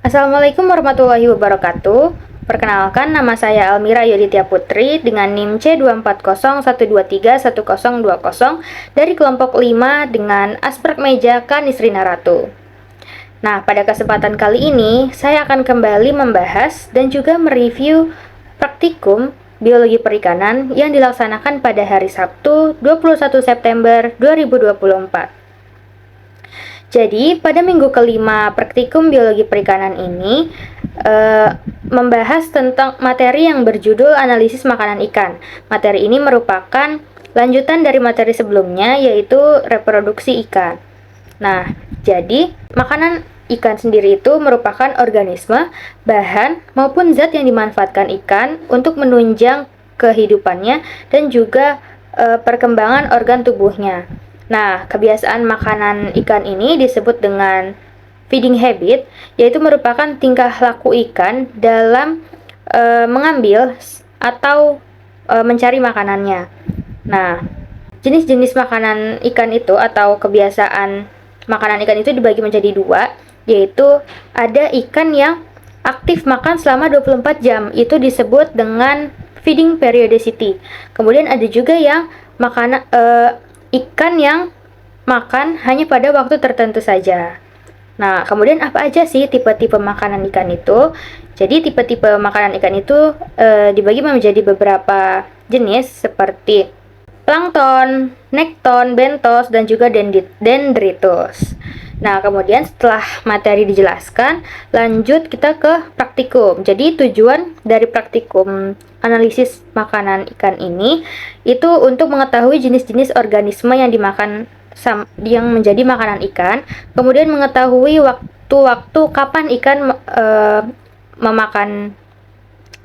Assalamualaikum warahmatullahi wabarakatuh. Perkenalkan, nama saya Almira Yuditya Putri dengan NIM C24012311020 dari kelompok 5 dengan aspek meja Kanisrina Ratu. Nah, pada kesempatan kali ini saya akan kembali membahas dan juga mereview praktikum biologi perikanan yang dilaksanakan pada hari Sabtu 21 September 2024. Jadi, pada minggu kelima praktikum biologi perikanan ini membahas tentang materi yang berjudul analisis makanan ikan. Materi ini merupakan lanjutan dari materi sebelumnya, yaitu reproduksi ikan. Nah, jadi makanan ikan sendiri itu merupakan organisme, bahan, maupun zat yang dimanfaatkan ikan untuk menunjang kehidupannya dan juga perkembangan organ tubuhnya. Nah, kebiasaan makanan ikan ini disebut dengan feeding habit, yaitu merupakan tingkah laku ikan dalam mengambil atau mencari makanannya. Nah, jenis-jenis makanan ikan itu atau kebiasaan makanan ikan itu dibagi menjadi dua, yaitu ada ikan yang aktif makan selama 24 jam, itu disebut dengan feeding periodicity. Kemudian ada juga yang ikan yang makan hanya pada waktu tertentu saja. Nah, kemudian apa aja sih tipe-tipe makanan ikan itu? Jadi tipe-tipe makanan ikan itu dibagi menjadi beberapa jenis seperti plankton, nekton, bentos, dan juga dendritos. Nah, kemudian setelah materi dijelaskan, lanjut kita ke praktikum. Jadi tujuan dari praktikum analisis makanan ikan ini itu untuk mengetahui jenis-jenis organisme yang yang menjadi makanan ikan, kemudian mengetahui waktu-waktu kapan ikan memakan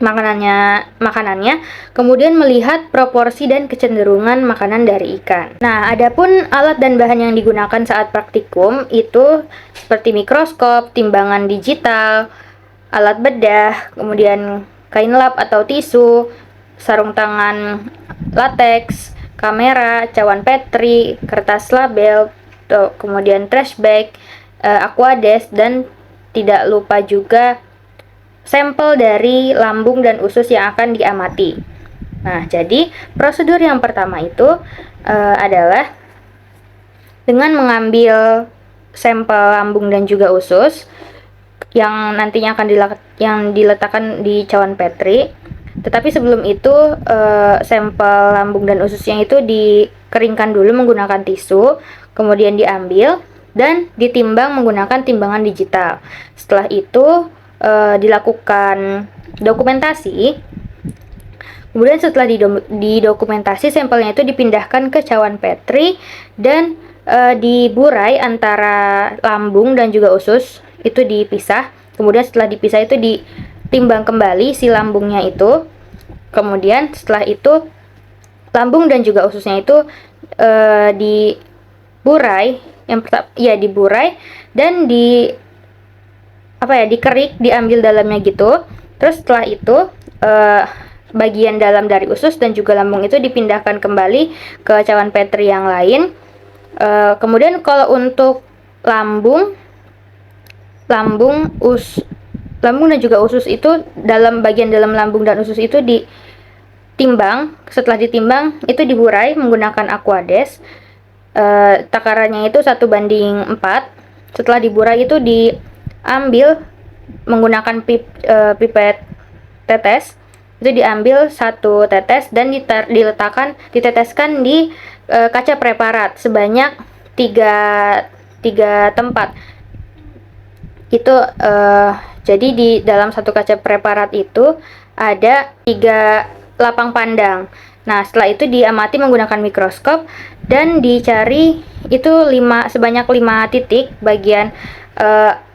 makanannya, kemudian melihat proporsi dan kecenderungan makanan dari ikan. Nah, adapun alat dan bahan yang digunakan saat praktikum itu seperti mikroskop, timbangan digital, alat bedah, kemudian kain lap atau tisu, sarung tangan latex, kamera, cawan petri, kertas label, kemudian trash bag, aquades, dan tidak lupa juga sampel dari lambung dan usus yang akan diamati. Nah, jadi prosedur yang pertama itu adalah dengan mengambil sampel lambung dan juga usus yang nantinya akan diletakkan di cawan petri. Tetapi sebelum itu sampel lambung dan ususnya itu dikeringkan dulu menggunakan tisu, kemudian diambil dan ditimbang menggunakan timbangan digital. Setelah itu dilakukan dokumentasi. Kemudian setelah didokumentasi, sampelnya itu dipindahkan ke cawan petri dan diburai antara lambung dan juga usus, itu dipisah. Kemudian setelah dipisah itu ditimbang kembali si lambungnya itu. Kemudian setelah itu lambung dan juga ususnya itu diburai, diburai dan dikerik, diambil dalamnya gitu. Terus setelah itu bagian dalam dari usus dan juga lambung itu dipindahkan kembali ke cawan petri yang lain. Kemudian kalau untuk lambung dan juga usus itu, bagian dalam lambung dan usus itu ditimbang. Setelah ditimbang itu diburai menggunakan aquades. Takarannya itu 1:4. Setelah diburai itu diambil menggunakan pipet tetes. Itu diambil 1 tetes dan diteteskan di kaca preparat sebanyak 3 tempat. Itu jadi di dalam satu kaca preparat itu ada 3 lapang pandang. Nah, setelah itu diamati menggunakan mikroskop dan dicari itu sebanyak 5 titik bagian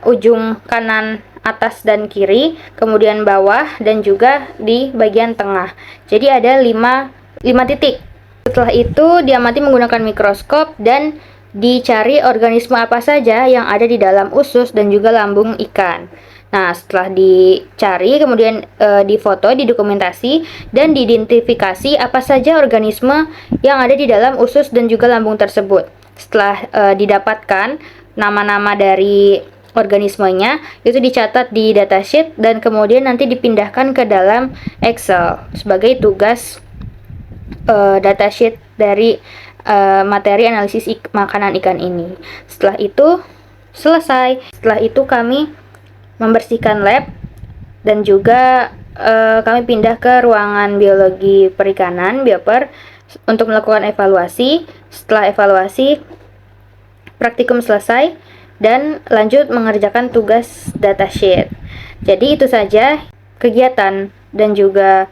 ujung kanan, atas dan kiri, kemudian bawah dan juga di bagian tengah. Jadi ada 5 titik. Setelah itu diamati menggunakan mikroskop dan dicari organisme apa saja yang ada di dalam usus dan juga lambung ikan. Nah, setelah dicari, kemudian difoto, didokumentasi, dan diidentifikasi apa saja organisme yang ada di dalam usus dan juga lambung tersebut. Setelah didapatkan nama-nama dari organismenya itu dicatat di datasheet dan kemudian nanti dipindahkan ke dalam Excel sebagai tugas datasheet dari materi analisis makanan ikan ini. Setelah itu selesai. Setelah itu kami membersihkan lab dan juga kami pindah ke ruangan biologi perikanan bioper untuk melakukan evaluasi. Setelah evaluasi, praktikum selesai dan lanjut mengerjakan tugas datasheet. Jadi itu saja kegiatan dan juga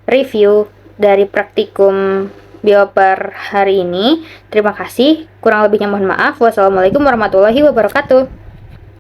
review dari praktikum bioper hari ini. Terima kasih. Kurang lebihnya mohon maaf. Wassalamualaikum warahmatullahi wabarakatuh.